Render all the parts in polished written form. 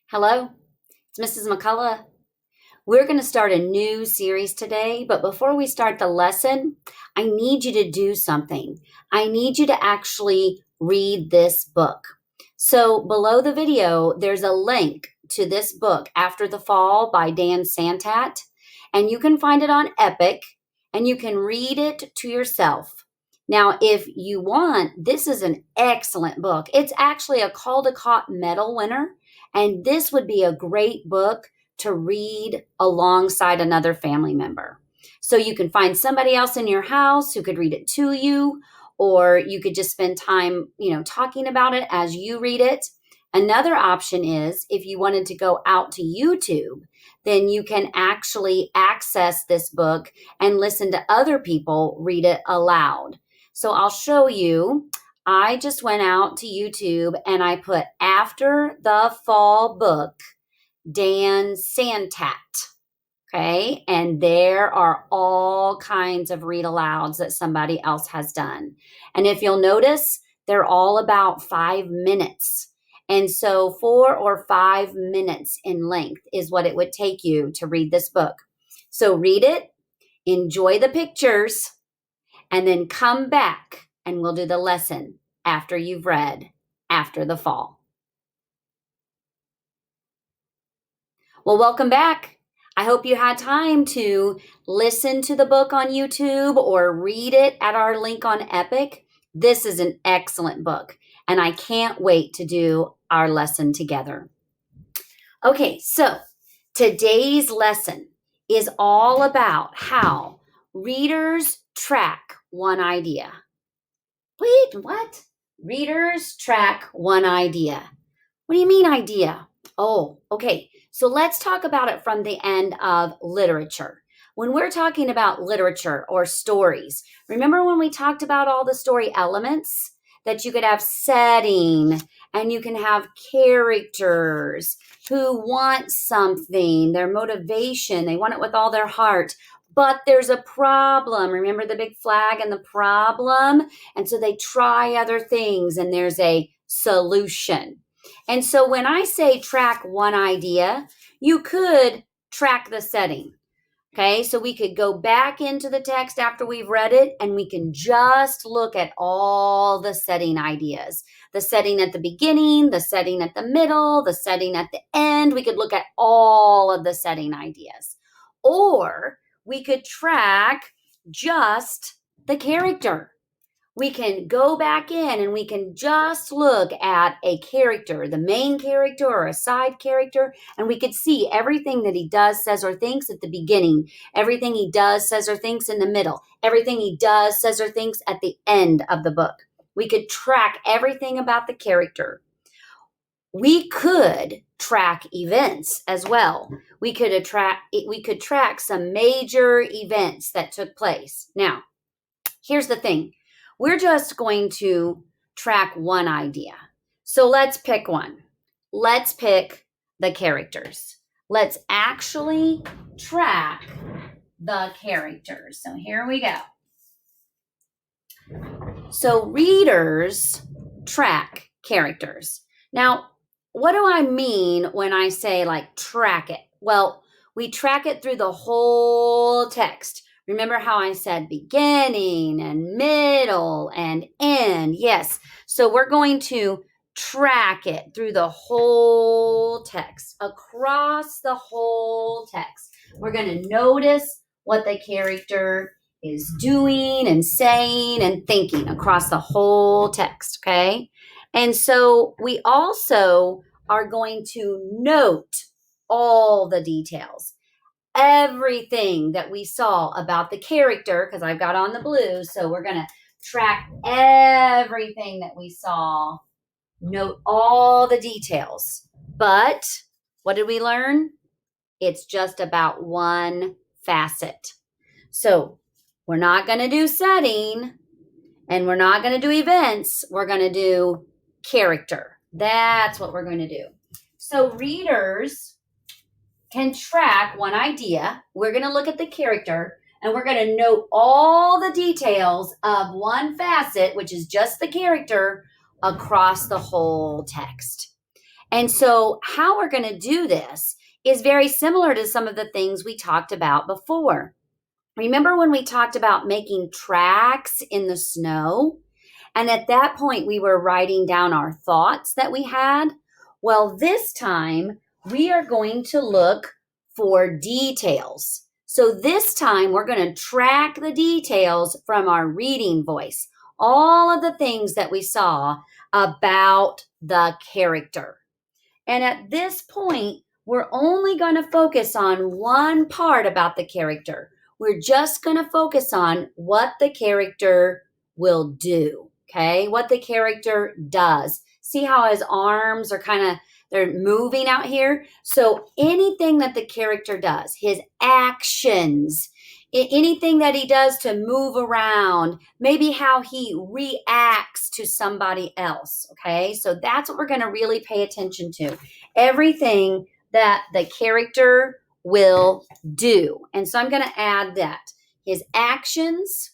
Hello, it's Mrs. McCullough. We're going to start a new series today, but before we start the lesson, I need you to do something. I need you to actually read this book. So below the video, there's a link to this book, After the Fall by Dan Santat, and you can find it on Epic, and you can read it to yourself. Now, if you want, this is an excellent book. It's actually a Caldecott Medal winner, and this would be a great book to read alongside another family member. So you can find somebody else in your house who could read it to you, or you could just spend time, talking about it as you read it. Another option is if you wanted to go out to YouTube, then you can actually access this book and listen to other people read it aloud. So I'll show you. I just went out to YouTube and I put After the Fall book, Dan Santat. Okay. And there are all kinds of read alouds that somebody else has done. And if you'll notice, they're all about 5 minutes. And so 4 or 5 minutes in length is what it would take you to read this book. So read it, enjoy the pictures, and then come back and we'll do the lesson after you've read After the Fall. Well, welcome back. I hope you had time to listen to the book on YouTube or read it at our link on Epic. This is an excellent book, and I can't wait to do our lesson together. Okay, so today's lesson is all about how readers track one idea. Wait, what? Readers track one idea. What do you mean idea? Oh, okay. So let's talk about it from the end of literature. When we're talking about literature or stories, remember when we talked about all the story elements? That you could have setting and you can have characters who want something, their motivation, they want it with all their heart. But there's a problem. Remember the big flag and the problem? And so they try other things and there's a solution. And so when I say track one idea, you could track the setting. Okay, so we could go back into the text after we've read it and we can just look at all the setting ideas. The setting at the beginning, the setting at the middle, the setting at the end. We could look at all of the setting ideas. Or we could track just the character. We can go back in and we can just look at a character, the main character or a side character, and we could see everything that he does, says, or thinks at the beginning, everything he does, says, or thinks in the middle, everything he does, says, or thinks at the end of the book. We could track everything about the character. We could track events as well. We could track some major events that took place. Now, here's the thing. We're just going to track one idea. So let's pick one. Let's pick the characters. Let's actually track the characters. So here we go. So readers track characters. Now, what do I mean when I say track it? Well, we track it through the whole text. Remember how I said beginning and middle and end? Yes. So we're going to track it through the whole text, across the whole text. We're going to notice what the character is doing and saying and thinking across the whole text, okay? And so we also are going to note all the details. Everything that we saw about the character, because I've got on the blue, so we're going to track everything that we saw, note all the details. But what did we learn? It's just about one facet. So we're not going to do setting and we're not going to do events. We're going to do character. That's what we're going to do. So readers can track one idea. We're going to look at the character and we're going to note all the details of one facet, which is just the character, across the whole text. And so how we're going to do this is very similar to some of the things we talked about before. Remember when we talked about making tracks in the snow? And at that point, we were writing down our thoughts that we had. Well, this time we are going to look for details. So this time we're going to track the details from our reading voice, all of the things that we saw about the character. And at this point, we're only going to focus on one part about the character. We're just going to focus on what the character will do, okay? What the character does. See how his arms are they're moving out here? So anything that the character does, his actions, anything that he does to move around, maybe how he reacts to somebody else, okay? So that's what we're going to really pay attention to. Everything that the character will do. And so I'm going to add that. His actions,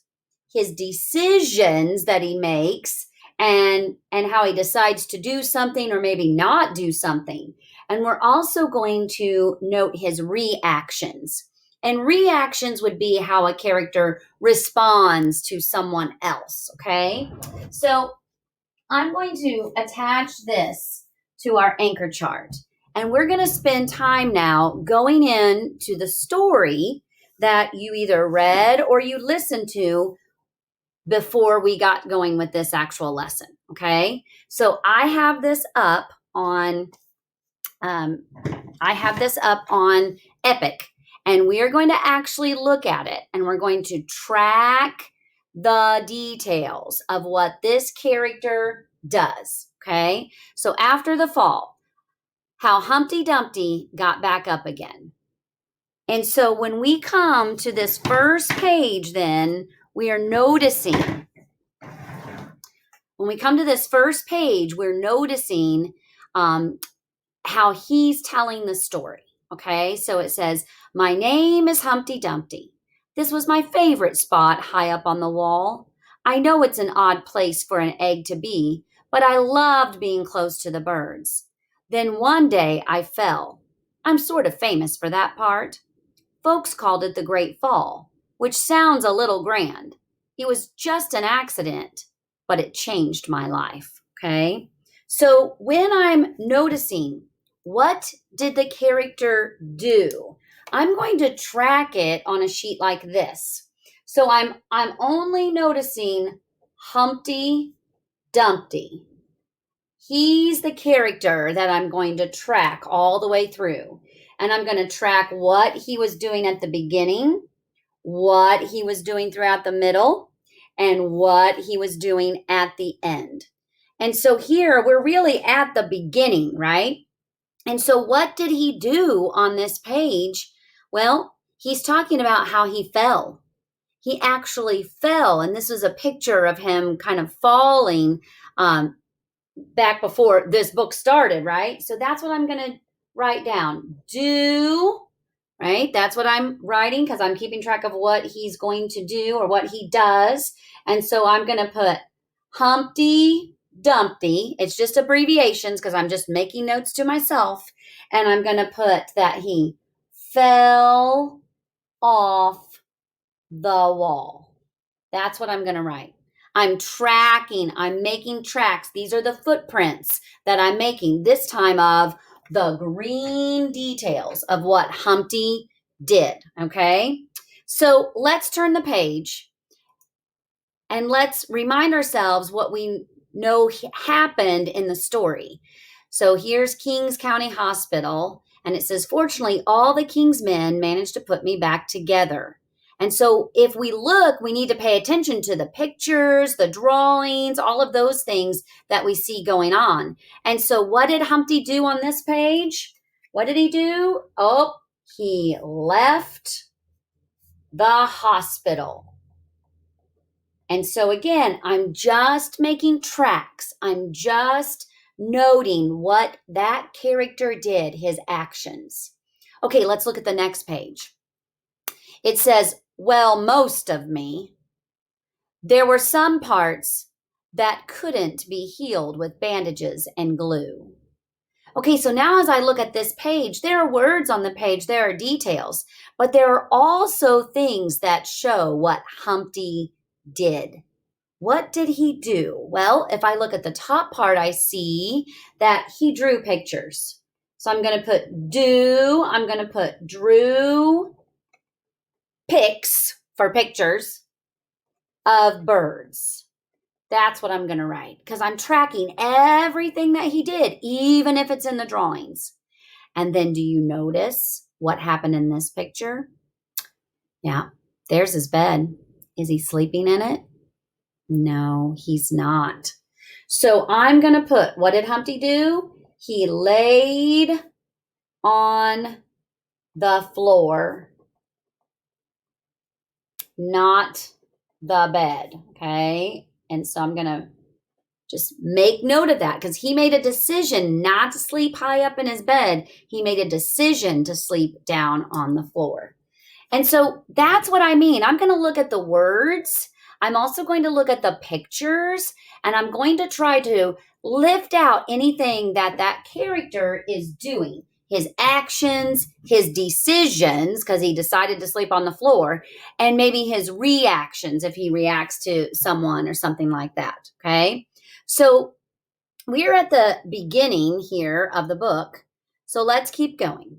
his decisions that he makes, and how he decides to do something or maybe not do something. And we're also going to note his reactions. And reactions would be how a character responds to someone else, okay? So I'm going to attach this to our anchor chart. And we're going to spend time now going into the story that you either read or you listened to before we got going with this actual lesson, okay? So I have this up on Epic. And we are going to actually look at it and we're going to track the details of what this character does, okay? So after the fall, how Humpty Dumpty got back up again. And so when we come to this first page, then we are noticing, when we come to this first page, we're noticing how he's telling the story. Okay, so it says, "My name is Humpty Dumpty. This was my favorite spot high up on the wall. I know it's an odd place for an egg to be, but I loved being close to the birds. Then one day I fell. I'm sort of famous for that part. Folks called it the Great Fall, which sounds a little grand. It was just an accident, but it changed my life." Okay, so when I'm noticing what did the character do, I'm going to track it on a sheet like this. So I'm only noticing Humpty Dumpty. He's the character that I'm going to track all the way through. And I'm going to track what he was doing at the beginning, what he was doing throughout the middle, and what he was doing at the end. And so here we're really at the beginning, right? And so what did he do on this page? Well, he's talking about how he fell. He actually fell. And this was a picture of him kind of falling back before this book started, right? So that's what I'm going to write down. Do, right? That's what I'm writing because I'm keeping track of what he's going to do or what he does. And so I'm going to put Humpty Dumpty. It's just abbreviations because I'm just making notes to myself. And I'm going to put that he fell off the wall. That's what I'm going to write. I'm tracking. I'm making tracks. These are the footprints that I'm making, this time of the green details of what Humpty did. Okay? So let's turn the page. And let's remind ourselves what we know happened in the story. So here's Kings County Hospital, and it says, "Fortunately, all the king's men managed to put me back together." And so if we look, we need to pay attention to the pictures, the drawings, all of those things that we see going on. And so what did Humpty do on this page? What did he do? Oh, he left the hospital. And so again, I'm just making tracks. I'm just noting what that character did, his actions. Okay, let's look at the next page. It says, "Well, most of me. There were some parts that couldn't be healed with bandages and glue. Okay, so now as I look at this page, there are words on the page, there are details, but there are also things that show what Humpty did. What did he do? Well, if I look at the top part, I see that he drew pictures. So I'm going to put I'm going to put drew pics for pictures of birds. That's what I'm going to write because I'm tracking everything that he did, even if it's in the drawings. And then do you notice what happened in this picture? Yeah, there's his bed. Is he sleeping in it? No, he's not. So I'm going to put, what did Humpty do? He laid on the floor, not the bed. Okay. And so I'm going to just make note of that because he made a decision not to sleep high up in his bed. He made a decision to sleep down on the floor. And so that's what I mean. I'm going to look at the words. I'm also going to look at the pictures, and I'm going to try to lift out anything that that character is doing. His actions, his decisions, because he decided to sleep on the floor, and maybe his reactions if he reacts to someone or something like that. Okay. So we're at the beginning here of the book. So let's keep going.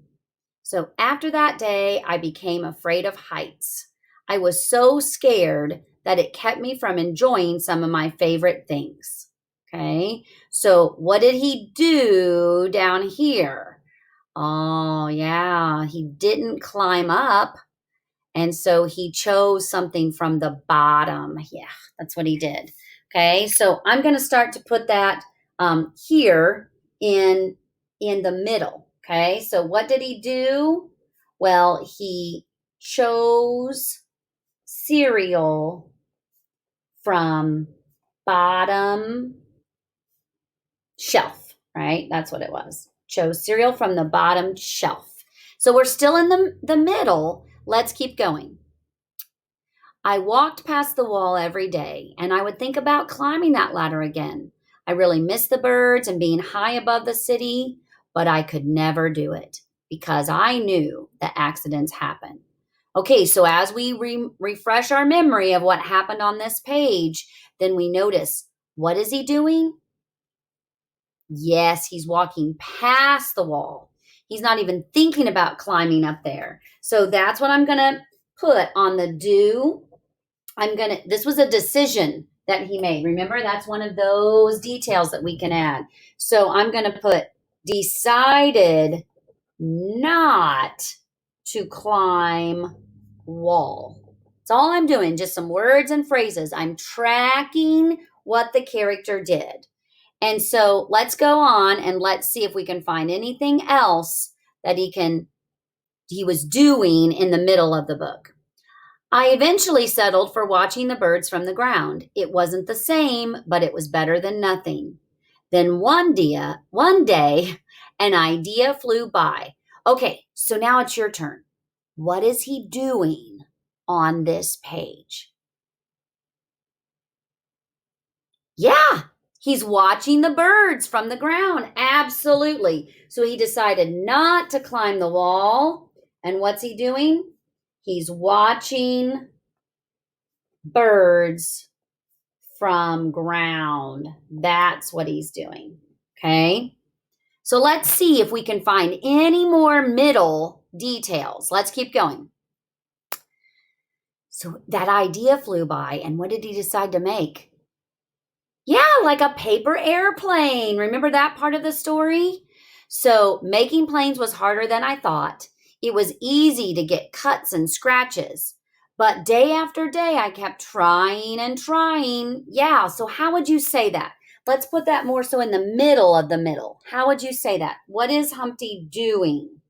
So after that day, I became afraid of heights. I was so scared that it kept me from enjoying some of my favorite things. Okay. So what did he do down here? Oh, yeah. He didn't climb up. And so he chose something from the bottom. Yeah, that's what he did. Okay. So I'm going to start to put that here in the middle. Okay. So what did he do? Well, he chose cereal from bottom shelf, right? That's what it was. Chose cereal from the bottom shelf. So we're still in the middle. Let's keep going. I walked past the wall every day, and I would think about climbing that ladder again. I really missed the birds and being high above the city, but I could never do it because I knew that accidents happen. Okay, so as we refresh our memory of what happened on this page, then we notice, what is he doing? Yes, he's walking past the wall. He's not even thinking about climbing up there. So that's what I'm going to put on the do. This was a decision that he made. Remember, that's one of those details that we can add. So I'm going to put decided not to climb wall. That's all I'm doing, just some words and phrases. I'm tracking what the character did. And so let's go on and let's see if we can find anything else that he was doing in the middle of the book. I eventually settled for watching the birds from the ground. It wasn't the same, but it was better than nothing. Then one day, an idea flew by. Okay, so now it's your turn. What is he doing on this page? Yeah, he's watching the birds from the ground. Absolutely. So he decided not to climb the wall. And what's he doing? He's watching birds from ground. That's what he's doing. Okay. So let's see if we can find any more middle details. Let's keep going. So that idea flew by, and what did he decide to make? Yeah, like a paper airplane. Remember that part of the story? So making planes was harder than I thought. It was easy to get cuts and scratches. But day after day, I kept trying and trying. Yeah, so how would you say that? Let's put that more so in the middle of the middle. How would you say that? What is Humpty doing?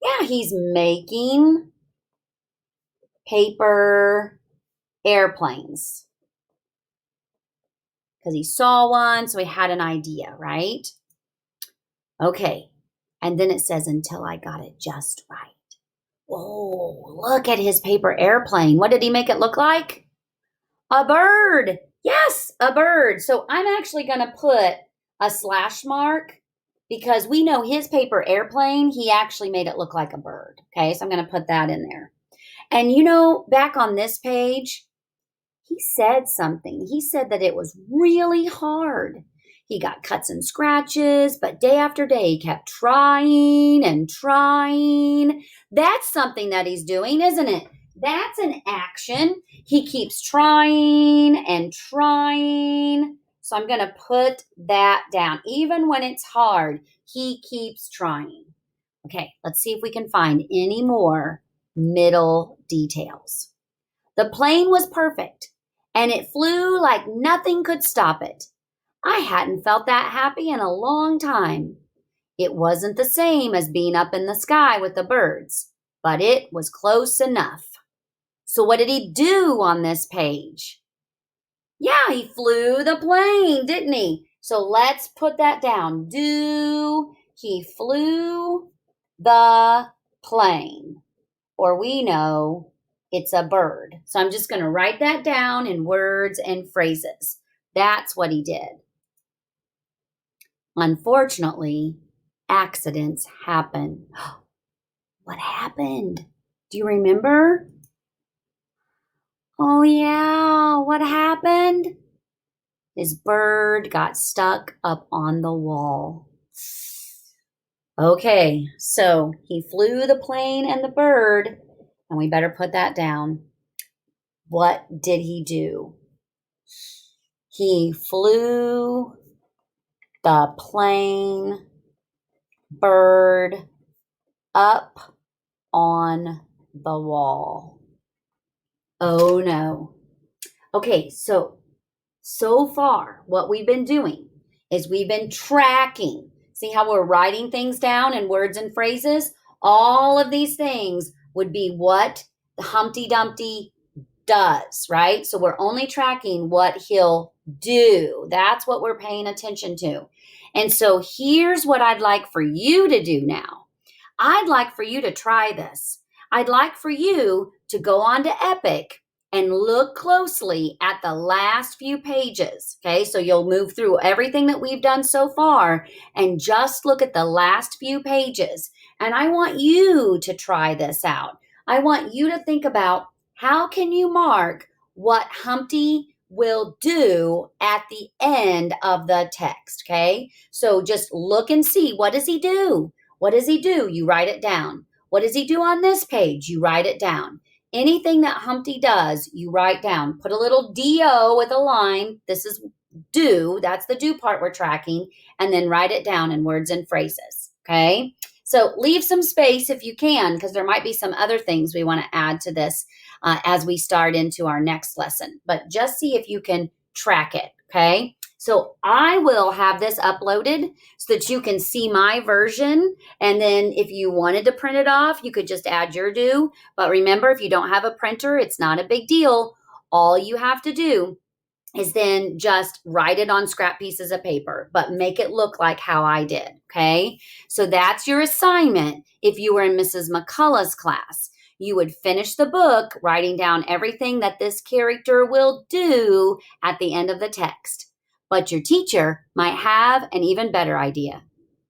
Yeah, he's making paper airplanes. Because he saw one, so he had an idea, right? Okay. And then it says, until I got it just right. Oh, look at his paper airplane. What did he make it look like? A bird. Yes, a bird. So I'm actually going to put a slash mark because we know his paper airplane, he actually made it look like a bird. Okay, so I'm going to put that in there. And back on this page, he said something. He said that it was really hard. He got cuts and scratches, but day after day he kept trying and trying. That's something that he's doing, isn't it? That's an action. He keeps trying and trying. So I'm going to put that down. Even when it's hard, he keeps trying. Okay, let's see if we can find any more middle details. The plane was perfect, and it flew like nothing could stop it. I hadn't felt that happy in a long time. It wasn't the same as being up in the sky with the birds, but it was close enough. So what did he do on this page? Yeah, he flew the plane, didn't he? So let's put that down. He flew the plane. Or we know it's a bird. So I'm just going to write that down in words and phrases. That's what he did. Unfortunately, accidents happen. What happened? Do you remember? Oh, yeah. What happened? His bird got stuck up on the wall. Okay, so he flew the plane and the bird, and we better put that down. What did he do? He flew the plane, bird, up on the wall. Oh no. Okay, so far what we've been doing is we've been tracking. See how we're writing things down in words and phrases? All of these things would be what Humpty Dumpty does, right? So we're only tracking what he'll do. That's what we're paying attention to. And so here's what I'd like for you to do now. I'd like for you to try this. I'd like for you to go on to Epic and look closely at the last few pages. Okay, so you'll move through everything that we've done so far and just look at the last few pages. And I want you to try this out. I want you to think about how can you mark what Humpty will do at the end of the text. Okay, so just look and see, what does he do? What does he do? You write it down. What does he do on this page? You write it down. Anything that Humpty does, you write down. Put a little do with a line. This is do. That's the do part we're tracking. And then write it down in words and phrases. Okay? So leave some space if you can, because there might be some other things we want to add to this as we start into our next lesson. But just see if you can track it. Okay? So I will have this uploaded so that you can see my version. And then if you wanted to print it off, you could just add your do. But remember, if you don't have a printer, it's not a big deal. All you have to do is then just write it on scrap pieces of paper, but make it look like how I did. Okay. So that's your assignment. If you were in Mrs. McCullough's class, you would finish the book writing down everything that this character will do at the end of the text. But your teacher might have an even better idea.